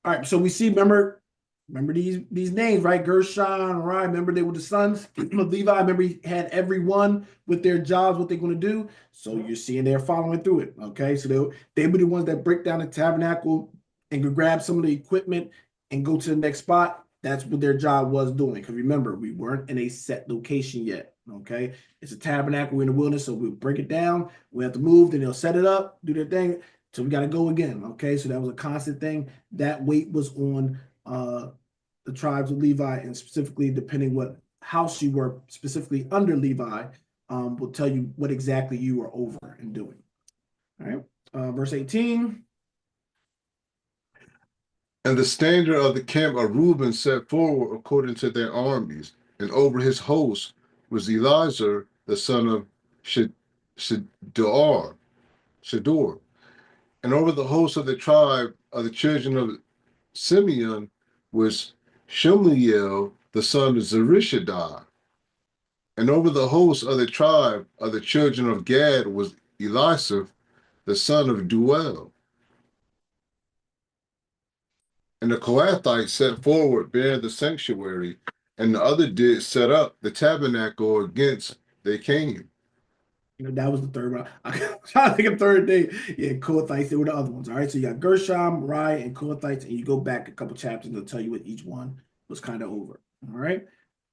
right, so we see, remember these names, right? Gershon, right? Remember they were the sons of Levi. Remember he had everyone with their jobs, what they're going to do. So you're seeing they're following through it. Okay, so they were the ones that break down the tabernacle and could grab some of the equipment and go to the next spot. That's what their job was doing. Because remember, we weren't in a set location yet. Okay, it's a tabernacle, we're in the wilderness, so we'll break it down. We have to move, then they'll set it up, do their thing. So we got to go again. Okay, so that was a constant thing. That weight was on the tribes of Levi, and specifically depending what house you were specifically under Levi, will tell you what exactly you were over and doing. All right, verse 18. And the standard of the camp of Reuben set forward according to their armies, and over his host was Elizur, the son of Shador, Shador. And over the host of the tribe of the children of Simeon was Shemuel, the son of Zurishaddai. And over the host of the tribe of the children of Gad was Elisaph, the son of Duel. And the Kohathites set forward bearing the sanctuary, and the other did set up the tabernacle against they came. That was the third one. I'm trying to think of third thing. Yeah, Kohathites. They were the other ones. All right. So you got Gershom, Merari, and Kohathites, and you go back a couple chapters and they'll tell you what each one was kind of over. All right.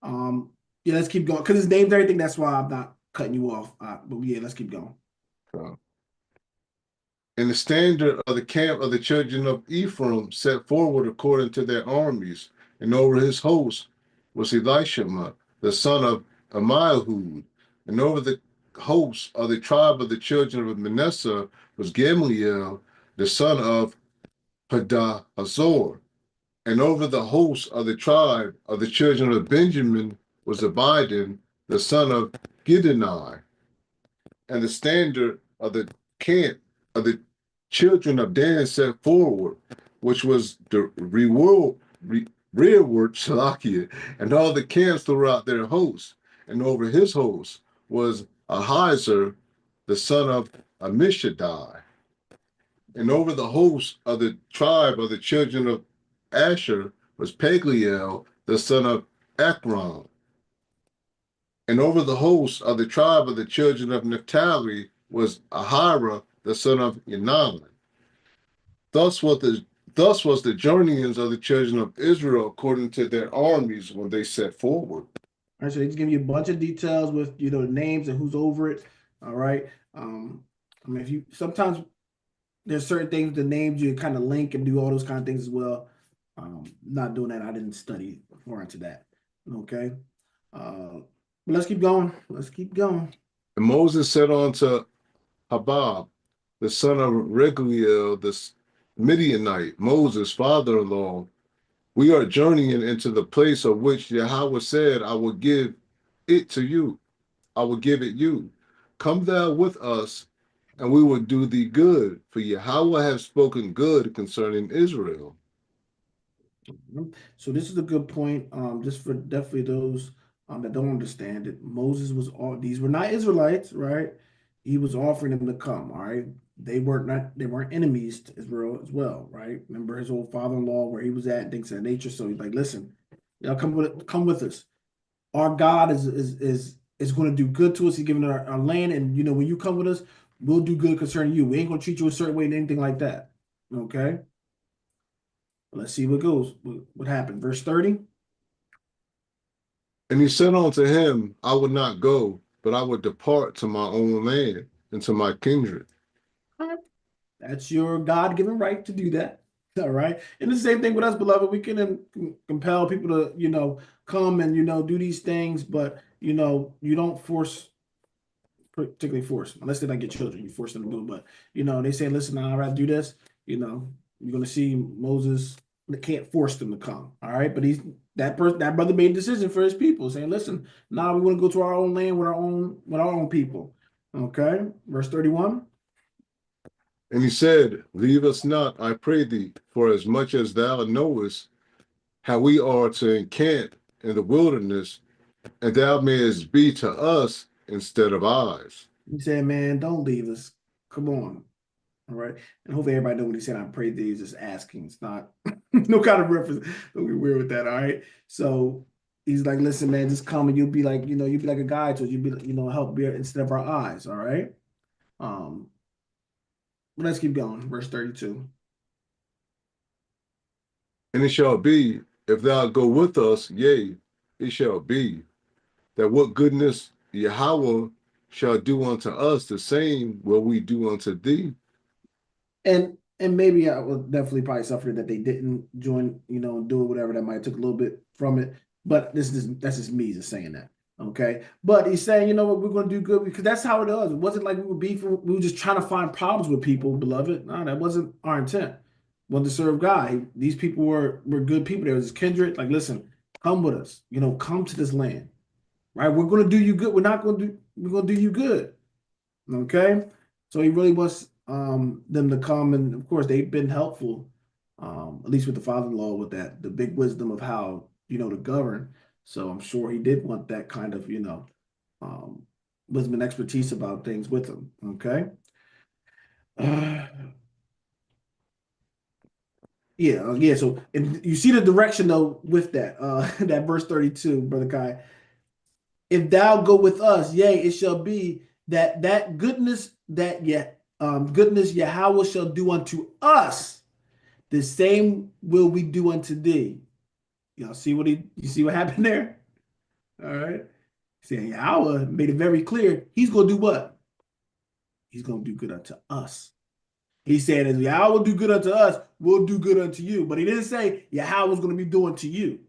Um, yeah, let's keep going. Because it's named everything. That's why I'm not cutting you off. But yeah, let's keep going. Uh, And the standard of the camp of the children of Ephraim set forward according to their armies, and over his host was Elishama, the son of Ammihud, and over the host of the tribe of the children of Manasseh was Gamaliel, the son of Pedahzur, and over the host of the tribe of the children of Benjamin was Abidan, the son of Gideoni, and the standard of the camp of the children of Dan set forward, which was the rearward Shalakia, and all the camps throughout their hosts. And over his host was Ahiezer, the son of Ammishaddai. And over the host of the tribe of the children of Asher was Pagliel, the son of Akron. And over the host of the tribe of the children of Naphtali was Ahira, the son of Enan. Thus was the thus was the journeyings of the children of Israel according to their armies when they set forward. All right. So they just give you a bunch of details with the names and who's over it. All right. I mean, if you sometimes there's certain things, the names you kind of link and do all those kind of things as well. Not doing that. I didn't study more into that. Okay. But let's keep going. Let's keep going. And Moses said unto Habab, the son of Reguiel, the Midianite, Moses' father-in-law, we are journeying into the place of which Yahweh said, I will give it to you. I will give it you. Come thou with us, and we will do thee good, for Yahweh has spoken good concerning Israel. So this is a good point. Just for definitely those that don't understand it, Moses was all these were not Israelites, right? He was offering them to come. All right, they weren't enemies to Israel as well, right? Remember his old father-in-law where he was at and things of that nature. So he's like, listen, y'all come with us. Our God is going to do good to us. He's giving our land, and when you come with us, we'll do good concerning you. We ain't going to treat you a certain way and anything like that. Okay. Let's see what goes. What happened? Verse 30. And he said unto him, I would not go, but I would depart to my own land and to my kindred. That's your God-given right to do that. All right. And the same thing with us, beloved. We can compel people to, come and, do these things, but, you don't force, particularly force, unless they like get children, you force them to do it. But, they say, listen, I'd rather do this, you're going to see Moses can't force them to come. All right. But that brother made a decision for his people saying, listen, now we want to go to our own land with our own people. Okay. Verse 31. And he said, Leave us not, I pray thee, for as much as thou knowest how we are to encamp in the wilderness, and thou mayest be to us instead of eyes. He said, man, don't leave us. Come on. All right. And hopefully everybody know what he said. I pray that he's just asking. It's not no kind of reference. Don't be weird with that. All right. So he's like, listen, man, just come and you'll be like, you'll be like a guide to us. You'll be, help bear instead of our eyes. All right. Um, but let's keep going. Verse 32. And it shall be, if thou go with us, yea, it shall be, that what goodness Yahweh shall do unto us, the same will we do unto thee. And maybe I will definitely probably suffer that they didn't join, and do it, whatever that might have took a little bit from it. But that's just me just saying that. Okay. But he's saying, you know what, we're gonna do good because that's how it was. It wasn't like we were beefing, we were just trying to find problems with people, beloved. No, that wasn't our intent. We wanted to serve God. These people were good people. There was his kindred. Like, listen, come with us, come to this land. Right? We're gonna do you good. We're gonna do you good. Okay. So he really wants them to come, and of course they've been helpful, at least with the father-in-law with that, the big wisdom of how to govern. So I'm sure he did want that kind of um, wisdom and expertise about things with him. Okay. Uh, yeah. So if you see the direction though with that, that verse 32, brother Kai, if thou go with us, yea, it shall be that goodness that goodness Yahweh shall do unto us, the same will we do unto thee. Y'all see what you see what happened there? All right. See, Yahweh made it very clear. He's gonna do what? He's gonna do good unto us. He said, as Yahweh will do good unto us, we'll do good unto you. But he didn't say Yahweh's gonna be doing to you,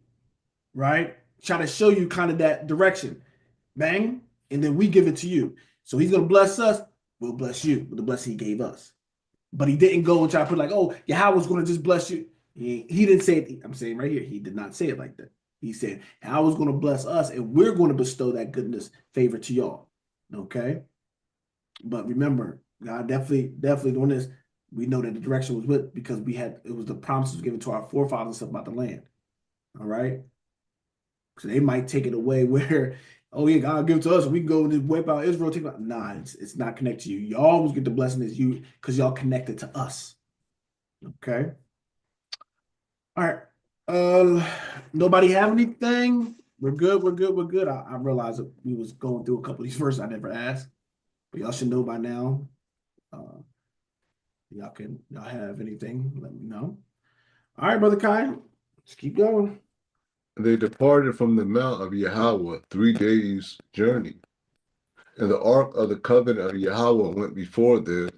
right? Try to show you kind of that direction. Bang, and then we give it to you. So he's gonna bless us, we'll bless you with the blessing he gave us. But he didn't go and try to put like, oh, Yahweh's gonna just bless you. He didn't say it. I'm saying right here, he did not say it like that. He said, Yahweh's gonna bless us, and we're gonna bestow that goodness favor to y'all. Okay. But remember, God definitely doing this. We know that the direction was with because it was the promises given to our forefathers about the land. All right. So they might take it away where, oh yeah, God give it to us, and we can go and just wipe out Israel. Take it out. Nah, it's not connected to you. You always get the blessing is you because y'all connected to us. Okay. All right. Nobody have anything? We're good. We're good. We're good. I realized that we was going through a couple of these verses I never asked, but y'all should know by now. Uh, y'all have anything? Let me know. All right, brother Kai, let's keep going. And they departed from the mount of Yahweh 3 days' journey. And the ark of the covenant of Yahweh went before them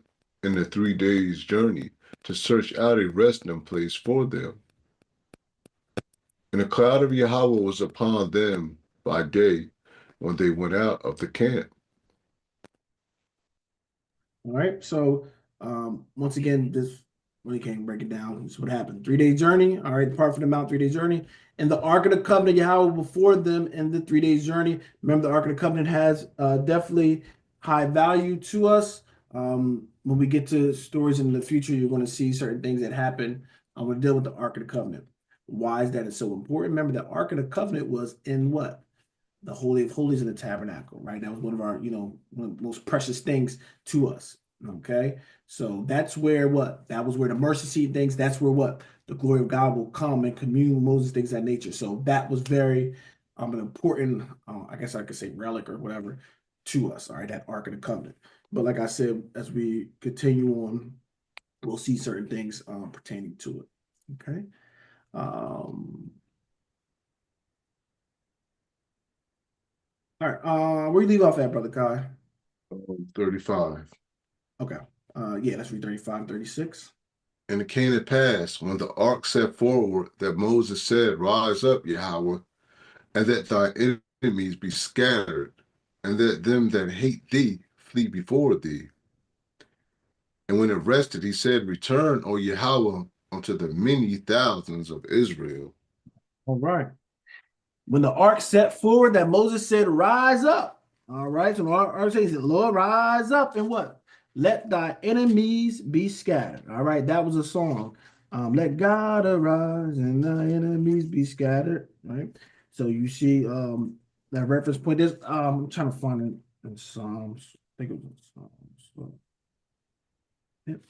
in the 3 days' journey to search out a resting place for them. And the cloud of Yahweh was upon them by day when they went out of the camp. All right. So once again, this really can't break it down. This is what happened. 3 day journey. All right, depart from the mount, 3 day journey. And the Ark of the Covenant Yahweh before them in the 3 days journey. Remember, the Ark of the Covenant has definitely high value to us. When we get to stories in the future, you're going to see certain things that happen. I'm going to deal with the Ark of the Covenant. Why is that it's so important? Remember, the Ark of the Covenant was in what? The Holy of Holies in the tabernacle, right? That was one of our, one of the most precious things to us. Okay. So that's where what? That was where the mercy seat things, that's where what? The glory of God will come and commune with Moses, things of that nature. So that was very an important, I guess I could say relic or whatever to us, all right, that Ark of the Covenant. But like I said, as we continue on, we'll see certain things pertaining to it. Okay. All right. Where you leave off at, Brother Kai? 35. Okay. Yeah, let's read 35, 36. And it came to pass when the ark set forward that Moses said, Rise up, Yahweh, and that thy enemies be scattered, and that them that hate thee flee before thee. And when it rested, he said, Return, O Yahweh, unto the many thousands of Israel. All right. When the ark set forward, that Moses said, Rise up. All right. So the ark says, Lord, rise up and what? Let thy enemies be scattered. All right. That was a song. Let God arise and thy enemies be scattered. Right. So you see that reference point is I'm trying to find it in Psalms. I think it was in Psalms. So, yep.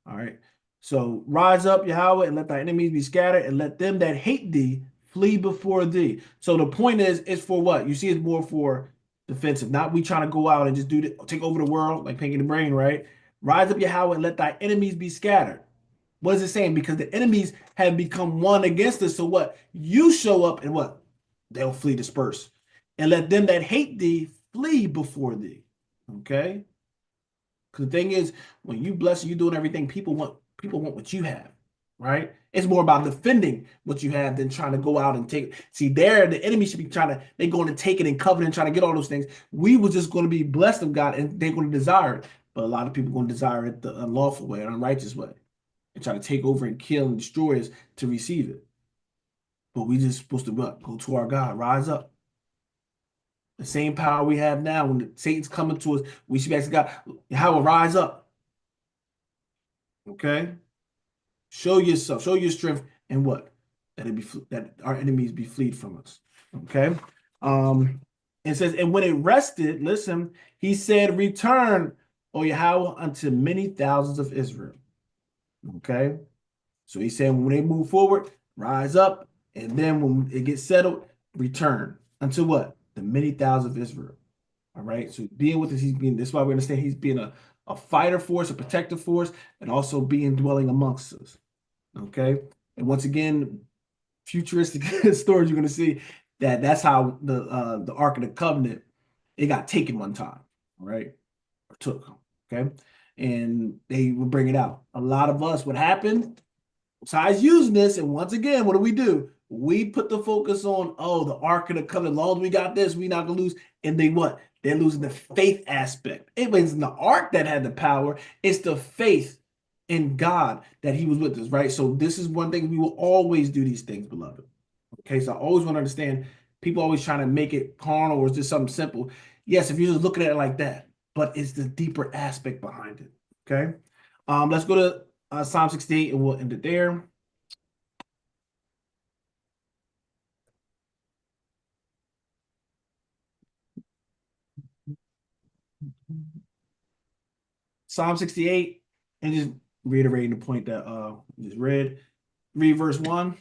All right. So rise up, Yahweh, and let thy enemies be scattered, and let them that hate thee flee before thee. So the point is, it's for what? You see, it's more for defensive, not we trying to go out and just take over the world like Pinky the Brain, right? Rise up, Yahweh, and let thy enemies be scattered. What is it saying? Because the enemies have become one against us. So what? You show up and what? They'll flee, disperse. And let them that hate thee flee before thee. Okay? Because the thing is, when you bless and you doing everything, people want what you have, right? It's more about defending what you have than trying to go out and take it. See, the enemy should be they're going to take it and cover it and trying to get all those things. We were just going to be blessed of God and they're going to desire it. But a lot of people are going to desire it the unlawful way, an unrighteous way, and try to take over and kill and destroy us to receive it. But we just supposed to what? Go to our God, rise up. The same power we have now, when Satan's coming to us, we should ask God, how will rise up? Okay, show yourself, show your strength, and what that our enemies be fleed from us. Okay, it says, and when it rested, listen, he said, "Return, O Yahweh, unto many thousands of Israel." Okay, so he said, when they move forward, rise up, and then when it gets settled, return unto what? The many thousands of Israel. All right. So being with us, he's being, that's why we understand he's being a fighter force, a protective force, and also being dwelling amongst us. Okay. And once again, futuristic stories, you're gonna see that that's how the Ark of the Covenant, it got taken one time, all right? Or took, okay? And they will bring it out. A lot of us, what happened? Besides using this, and once again, what do? We put the focus on, oh, the Ark of the Covenant. As long as we got this, we not gonna lose. And they what? They're losing the faith aspect. It wasn't the Ark that had the power, it's the faith in God that He was with us, right? So this is one thing we will always do these things, beloved. Okay, so I always want to understand people always trying to make it carnal or just something simple. Yes, if you're just looking at it like that, but it's the deeper aspect behind it. Okay. Let's go to Psalm 68 and we'll end it there. Psalm 68, and just reiterating the point that we just read. Read verse 1.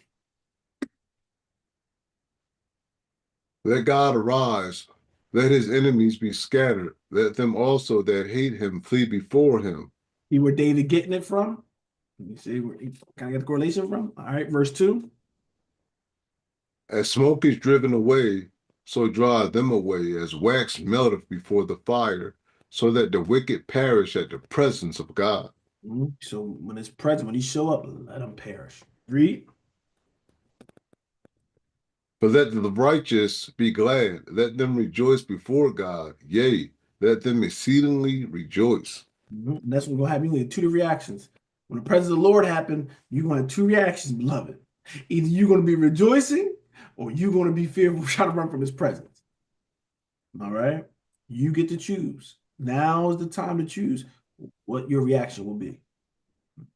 Let God arise. Let his enemies be scattered. Let them also that hate him flee before him. See where David getting it from? Let me see where he kind of get the correlation from. All right, verse 2. As smoke is driven away, so drive them away, as wax melteth before the fire, so that the wicked perish at the presence of God. So when it's present, when he show up, let him perish. Read. But let the righteous be glad, let them rejoice before God, yea, let them exceedingly rejoice. That's what's gonna happen. You get two reactions. When the presence of the Lord happen, you're gonna have two reactions, beloved. Either you're gonna be rejoicing or you're gonna be fearful, trying to run from his presence. All right. You get to choose. Now is the time to choose what your reaction will be.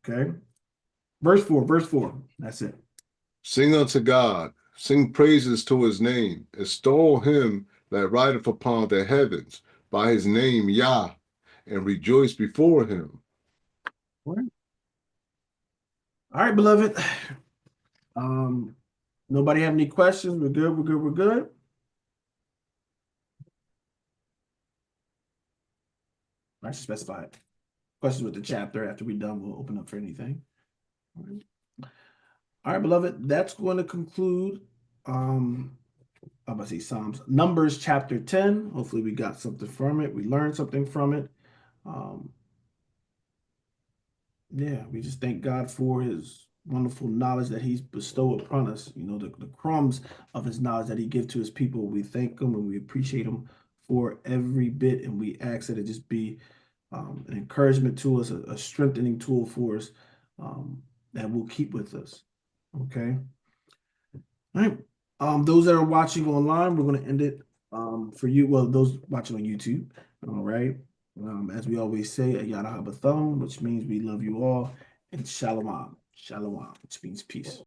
Okay. Verse 4. That's it. Sing unto God, sing praises to his name, extol him that rideth upon the heavens by his name Yah, and rejoice before him. All right, beloved. Nobody have any questions? We're good. We're good. We're good. I should specify it. Questions with the chapter. After we're done, we'll open up for anything. All right, beloved. That's going to conclude. I'm about to say Psalms, Numbers chapter 10. Hopefully, we got something from it. We learned something from it. Um, yeah, we just thank God for his wonderful knowledge that he's bestowed upon us. You know, the crumbs of his knowledge that he gives to his people. We thank him and we appreciate him for every bit. And we ask that it just be an encouragement to us, a strengthening tool for us that will keep with us. Okay. All right. Those that are watching online, we're going to end it for you. Well, those watching on YouTube. All right. As we always say, Ayana Habathon, which means we love you all, and Shalom. Shalom, which means peace.